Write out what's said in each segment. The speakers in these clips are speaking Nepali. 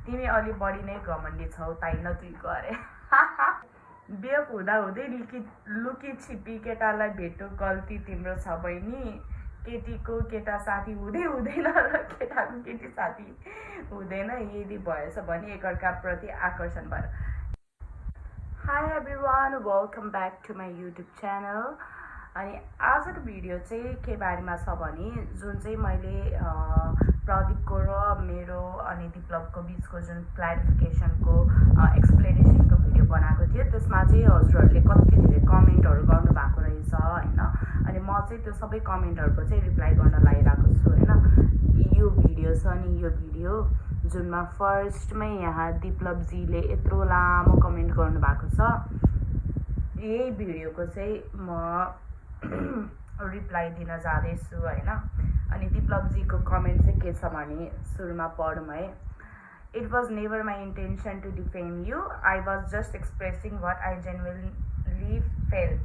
तिमी अलि बढी नै घमण्डी छौ ताई नतुइको अरे बेप हुँदा हुँदै लुकी छिपी केटालाई भेटो गल्ती तिम्रो छ बहिनी। केटीको केटा साथी हुँदै हुँदैन र केटाको केटी साथी हुँदैन, यदि भएछ भने एकअर्काप्रति आकर्षण भएर। Hi everyone, welcome back to my YouTube channel. अनि आजको भिडियो चाहिँ के बारेमा छ भने जुन चाहिँ मैले प्रदीपको र मेरो अनि दिप्लवको बिचको जुन क्ल्यारिफिकेसनको एक्सप्लेनेसनको भिडियो बनाएको थियो त्यसमा चाहिँ हजुरहरूले कति धेरै कमेन्टहरू गर्नुभएको रहेछ होइन। अनि म चाहिँ त्यो सबै कमेन्टहरूको चाहिँ रिप्लाई गर्न लागिरहेको छु होइन। यो भिडियो छ नि, यो भिडियो जुनमा फर्स्टमै यहाँ दिप्लवजीले यत्रो लामो कमेन्ट गर्नुभएको छ, यही भिडियोको चाहिँ म रिप्लाई दिन जाँदैछु होइन। अनि दिप्लवजीको कमेन्ट चाहिँ के छ भने सुरुमा पढौँ है। It was never my intention to defame you, I was just expressing what I genuinely felt,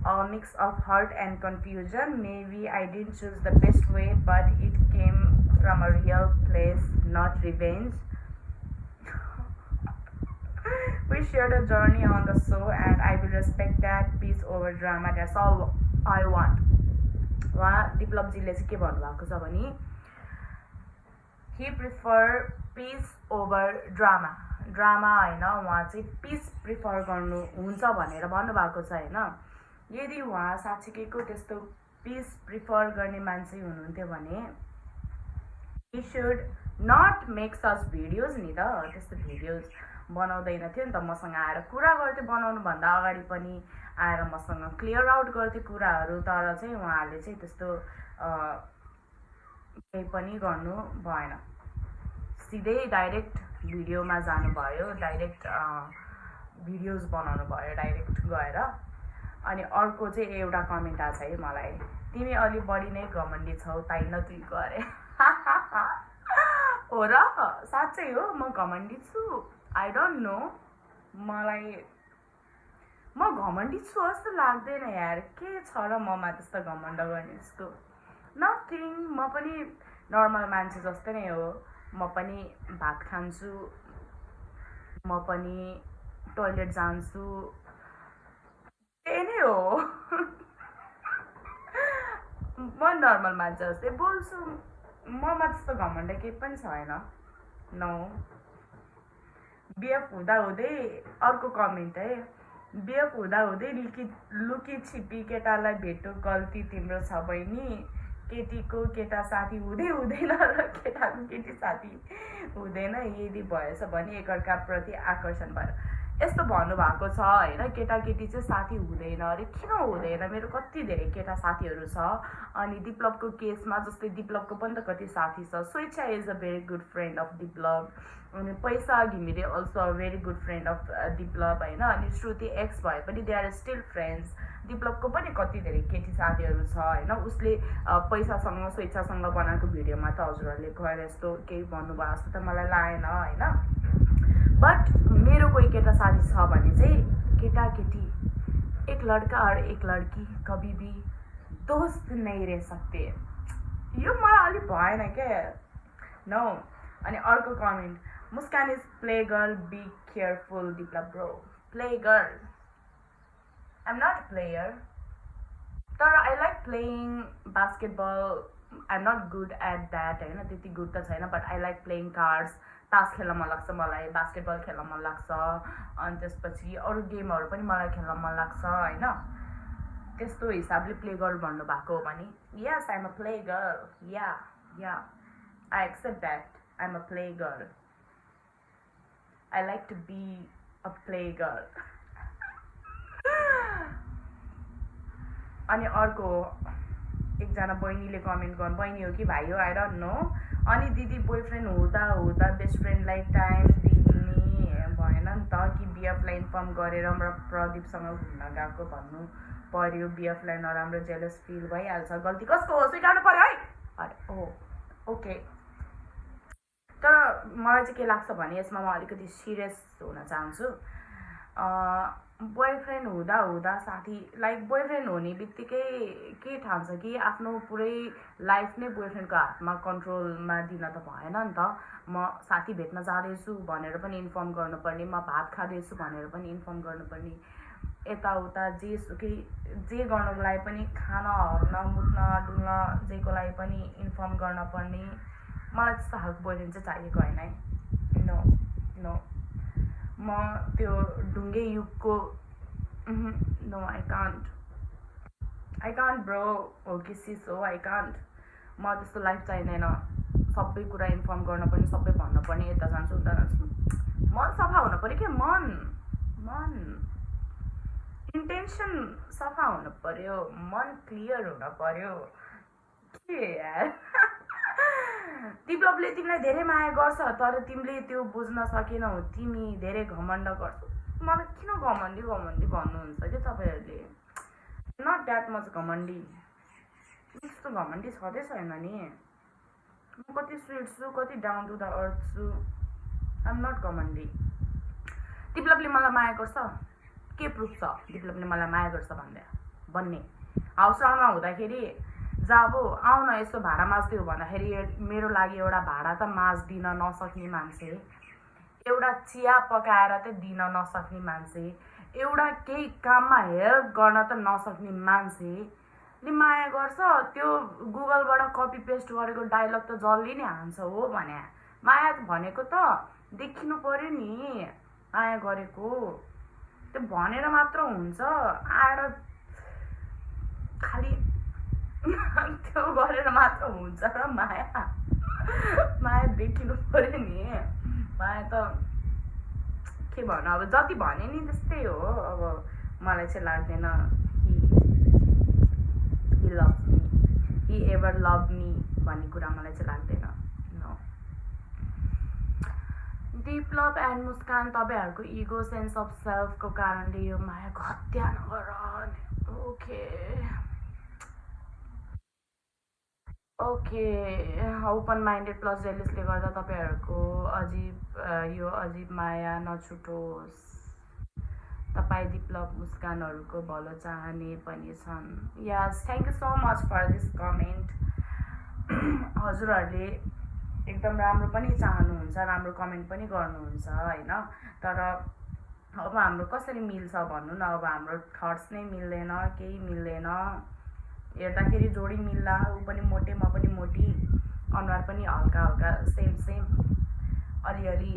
a mix of hurt and confusion. Maybe I didn't choose the best way, but it came from a real place, not revenge. We shared a journey on the show and I will respect that. Peace over drama, that's all I want. वहाँ दिप्लवजीले चाहिँ के भन्नुभएको छ भने he prefer peace over drama. Drama होइन, उहाँ चाहिँ पिस प्रिफर गर्नुहुन्छ भनेर भन्नुभएको छ होइन। यदि उहाँ साँच्चीकैको त्यस्तो पिस प्रिफर गर्ने मान्छे हुनुहुन्थ्यो भने he should not make such videos नि त। त्यस्तो भिडियोज बनाउँदैन थियो नि त, मसँग आएर कुरा गर्थ्यो, बनाउनुभन्दा अगाडि पनि आएर मसँग क्लियर आउट गर्थ्यो कुराहरू। तर चाहिँ उहाँले चाहिँ त्यस्तो केही पनि गर्नु भएन, सिधै डाइरेक्ट भिडियोमा जानुभयो, डाइरेक्ट भिडियोज बनाउनु भयो डाइरेक्ट गएर। अनि अर्को चाहिँ एउटा कमेन्ट आएको छ है मलाई, तिमी अलि बढी नै घमण्डी छौ ताई नतुइको अरे हो र, साँच्चै हो म घमण्डी छु? आई डोन्ट नो, म घमण्डी छु जस्तो लाग्दैन यार। के छ र ममा त्यस्तो घमण्ड गर्ने जस्तो? नथिङ, म पनि नर्मल मान्छे जस्तै नै हो। म पनि भात खान्छु, म पनि टोइलेट जान्छु, त्यही नै हो म नर्मल मान्छे जस्तै बोल्छु, ममा त्यस्तो घमण्ड केही पनि छैन। नो, बिएफ हुँदा हुँदै अर्को कमेन्ट है, बिएफ हुँदा हुँदै लुकी छिपी केटालाई भेटो गल्ती तिम्रो छ बहिनी। केटीको केटा साथी हुँदै हुँदैन र केटाको केटी साथी हुँदैन, यदि भएछ भने एकअर्काप्रति आकर्षण भएर। यस्तो भन्नुभएको छ होइन, केटाकेटी चाहिँ साथी हुँदैन अरे। किन हुँदैन? मेरो कति धेरै केटा साथीहरू छ। अनि दिप्लवको केसमा जस्तै दिप्लवको पनि त कति साथी छ। Swechchha is a very good friend of Diplav, अनि पैसा Ghimire also a very good friend of Diplav होइन। अनि श्रुति एक्स भए पनि दे आर स्टिल फ्रेन्ड्स। दिप्लवको पनि कति धेरै केटी साथीहरू छ होइन। उसले पैसासँग स्वेच्छासँग बनाएको भिडियोमा त हजुरहरूले गएर यस्तो केही भन्नुभयो जस्तो त मलाई लागेन होइन। बट मेरो कोही केटा साथी छ भने चाहिँ केटाकेटी, एक लड़का और एक लड़की कभी भी दोस्त नहीं रह सकते। यो मलाई अलिक भएन क्या, नो। अनि अर्को comment, Muskan is play girl, be careful Diplav bro. Play girl, I am not player, तर I like playing basketball. I am not good at that होइन, त्यति गुड त छैन, but I like playing cards. तास खेल्न मन लाग्छ मलाई, बास्केटबल खेल्न मन लाग्छ, अनि त्यसपछि अरू गेमहरू पनि मलाई खेल्न मन लाग्छ होइन। त्यस्तो हिसाबले प्ले गर्ल भन्नुभएको हो भने yes, I am a play girl, yeah I accept that, I am a play girl, I like to be a play girl. अनि अर्को एकजना बहिनीले कमेन्ट गर्नु, बहिनी हो कि भाइ हो आई डोन्ट नो। अनि दिदी बोयफ्रेन्ड हुँदा हुँदा बेस्ट फ्रेन्डलाई टाइम दिने भएन नि त कि बिएफलाई इन्फर्म गरेर र प्रदीपसँग घुम्न गएको भन्नु पर्यो? बिएफलाई नराम्रो जेलस फिल भइहाल्छ, गल्ती कसको हो स्वीकार्नु पर्यो है। ओ ओके, तर मलाई चाहिँ के लाग्छ भने यसमा म अलिकति सिरियस हुन चाहन्छु। बोयफ्रेन्ड हुँदा हुँदा साथी लाइक बोयफ्रेन्ड हुने बित्तिकै के ठान्छ कि आफ्नो पुरै लाइफ नै बोयफ्रेन्डको हातमा कन्ट्रोलमा दिन त भएन नि त। म साथी भेट्न जाँदैछु भनेर पनि इन्फर्म गर्नुपर्ने, म भात खाँदैछु भनेर पनि इन्फर्म गर्नुपर्ने, यताउता जेसुकै जे गर्नको लागि पनि खान हर्न मुत्न डुल्न जेको लागि पनि इन्फर्म गर्न पर्ने। मलाई त्यस्तो खालको बोयफ्रेन्ड चाहिँ चाहिएको होइन है। नो नो, म त्यो ढुङ्गे युगको नो, आई कान्ट ब्रो, हो कि सिस हो, आई कान्ट। म त्यस्तो लाइफ चाहिँदैन, सबै कुरा इन्फर्म गर्न पर्ने, सबै भन्नु पर्ने, यता जान्छु उता जान्छु। मन सफा हुनु पऱ्यो क्या, मन इन्टेन्सन सफा हुनु पऱ्यो, मन क्लियर हुनु पऱ्यो के यार। दिपलपले तिमीलाई धेरै माया गर्छ तर तिमीले त्यो बुझ्न सकेनौ, तिमी धेरै घमण्ड गर्छौ। मलाई किन घमण्डी भन्नुहुन्छ कि तपाईँहरूले? नट द्याट मच घमण्डी, त्यस्तो घमण्डी छँदै छैन नि। म कति स्विट छु, कति डाउन टु द अर्थ छु, आइ एम नट घमण्डी। दिपलपले मलाई माया गर्छ, के प्रुफ छ दिपलपले मलाई माया गर्छ भन्ने? हाउसराउन्डमा हुँदाखेरि जब आऊ न यसो भाडा माझ्दियो भन्दाखेरि मेरो लागि एउटा भाडा त माझ्दिन नसक्ने मान्छे, एउटा चिया पकाएर त दिन नसक्ने मान्छे, एउटा केही काममा हेल्प गर्न त नसक्ने मान्छेले माया गर्छ। त्यो गुगलबाट कपी पेस्ट गरेको डायलग त जसले नै हान्छ हो भने। माया भनेको त देखिनु पर्यो नि माया गरेको, त्यो भनेर मात्र हुन्छ, आएर खालि त्यो गरेर मात्र हुन्छ र माया देखिनु पर्यो नि। माया त के भन्नु, अब जति भने नि त्यस्तै हो। अब मलाई चाहिँ लाग्दैन he loves me, he ever loved me भन्ने कुरा मलाई चाहिँ लाग्दैन। नो। दिपलप एन्ड मुस्कान, तपाईँहरूको इगो सेन्स अफ सेल्फको कारणले यो मायाको हत्या नगर। ओके, ओपन माइन्डेड प्लस जेलिसले गर्दा तपाईँहरूको यो अजीब माया नछुटोस्। तपाईँ दिपलप मुस्कानहरूको भलो चाहने पनि छन्। Yes, thank you so much for this comment. हजुरहरूले एकदम राम्रो पनि चाहनुहुन्छ, राम्रो कमेन्ट पनि गर्नुहुन्छ होइन। तर अब हाम्रो कसरी मिल्छ भन्नु न, अब हाम्रो थट्स नै मिल्दैन, केही मिल्दैन। हेर्दाखेरि जोडी मिल्ला, ऊ पनि मोटे म पनि मोटी, अनुहार पनि हल्का हल्का सेम अलिअलि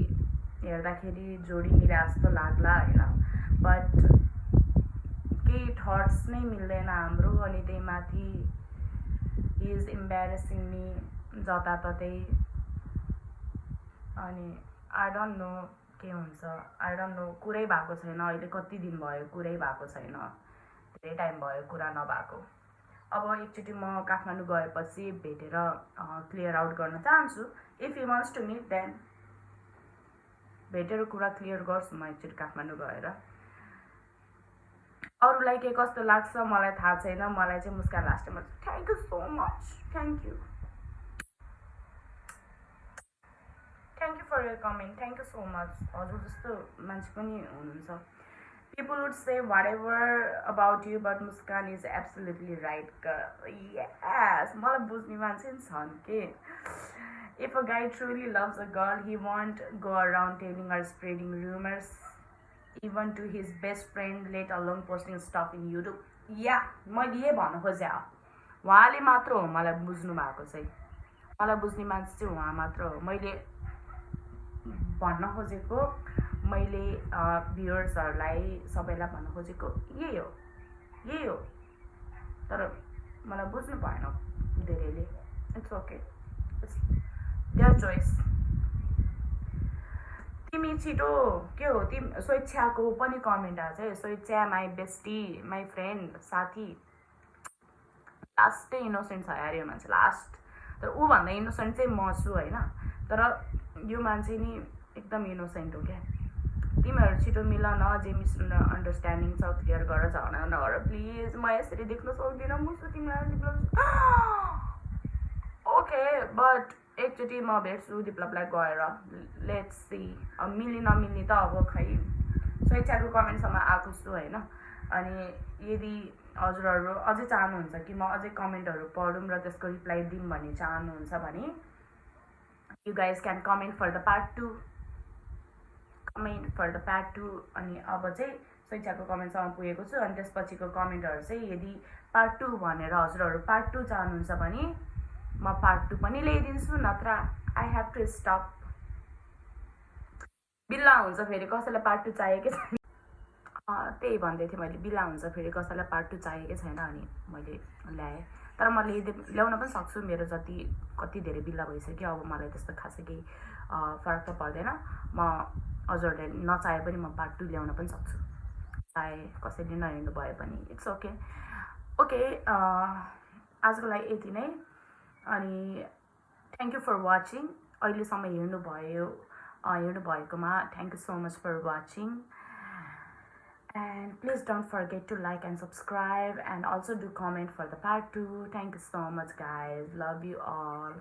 हेर्दाखेरि जोडी मिले जस्तो लाग्ला होइन। बट केही थट्स नै मिल्दैन हाम्रो। अनि त्यही माथि हि इज इम्बेरेसिङ मी जताततै। अनि आई डोन्ट नो के हुन्छ, आई डोन्ट नो। कुरै भएको छैन अहिले, कति दिन भयो कुरै भएको छैन, धेरै टाइम भयो कुरा नभएको। अब एकचोटि म काठमाडौँ गएपछि भेटेर क्लियर आउट गर्न चाहन्छु। If you wants to meet then भेटेर कुरा क्लियर गर्छु म एकचोटि काठमाडौँ गएर। अरूलाई के कस्तो लाग्छ मलाई थाहा छैन, मलाई चाहिँ मुस्कान लास्टमा thank you so much, thank you for your comment, thank you so much. हजुर जस्तो मान्छे पनि हुनुहुन्छ। People would say whatever about you, but Muskan is absolutely right, girl. Yes, मलाई बुझ्ने मान्छे नि छन् के। If a guy truly loves a girl, he won't go around telling or spreading rumors, even to his best friend, let alone posting stuff in YouTube. Yeah, मैले यही भन्नु खोजेँ। उहाँले मात्र हो मलाई बुझ्नु भएको चाहिँ, मलाई बुझ्ने मान्छे चाहिँ उहाँ मात्र हो। मैले भन्न खोजेको, मैले भ्युअर्सहरूलाई सबैलाई भन्न खोजेको यही हो। तर मलाई बुझ्नु भएन धेरैले। It's okay, it's their choice. तिमी छिटो के हो, तिमी स्वेच्छाको पनि कमेन्ट आएको छ। स्वेच्छा माई बेस्टी, माई फ्रेन्ड, साथी, लास्टै इनोसेन्ट छ यार यो मान्छे, लास्ट। तर ऊभन्दा इनोसेन्ट चाहिँ म छु होइन। तर यो मान्छे नि एकदम इनोसेन्ट हो क्या। तिमीहरू छिटो मिल न, जे मिसअन्डरस्ट्यान्डिङ छ क्लियर गरेर झगडा नगर प्लिज। म यसरी देख्न सक्दिनँ मुसु तिमीलाई दिपलप। ओके, बट एकचोटि म भेट्छु दिपलपलाई गएर, लेट्स सी। अब मिल्ने नमिल्ने त अब खै स्वेच्छाको कमेन्टसम्म आएको छु होइन। अनि यदि हजुरहरू अझै चाहनुहुन्छ कि म अझै कमेन्टहरू पढौँ र त्यसको रिप्लाई दिउँ भन्ने चाहनुहुन्छ भने you guys can comment for the part 2, comment for the part 2। अनि अब चाहिँ स्वेच्छाको कमेन्टसम्म पुगेको छु। अनि त्यसपछिको कमेन्टहरू चाहिँ यदि पार्ट 2 भनेर हजुरहरू पार्ट 2 चाहनुहुन्छ भने म पार्ट 2 पनि ल्याइदिन्छु, नत्र आई हेभ टु स्टप। बिल्ला हुन्छ फेरि कसैलाई पार्ट 2 चाहिएकै छैन, त्यही भन्दै थिएँ मैले, बिल्ला हुन्छ फेरि कसैलाई पार्ट 2 चाहिएकै छैन अनि मैले ल्याएँ। तर म ल्याउन पनि सक्छु, मेरो कति धेरै बिल्ला भइसक्यो, अब मलाई त्यस्तो खासै केही फरक त पर्दैन। म हजुरहरूले नचाहे पनि म पार्ट 2 ल्याउन पनि सक्छु, चाहे कसैले नहेर्नु भयो भने इट्स ओके। ओके, आजको लागि यति नै। अनि थ्याङ्क यू फर वाचिङ। अहिलेसम्म हेर्नुभएकोमा thank you so much for watching. And please don't forget to like and subscribe, and also do comment for the part 2. Thank you so much guys, love you all.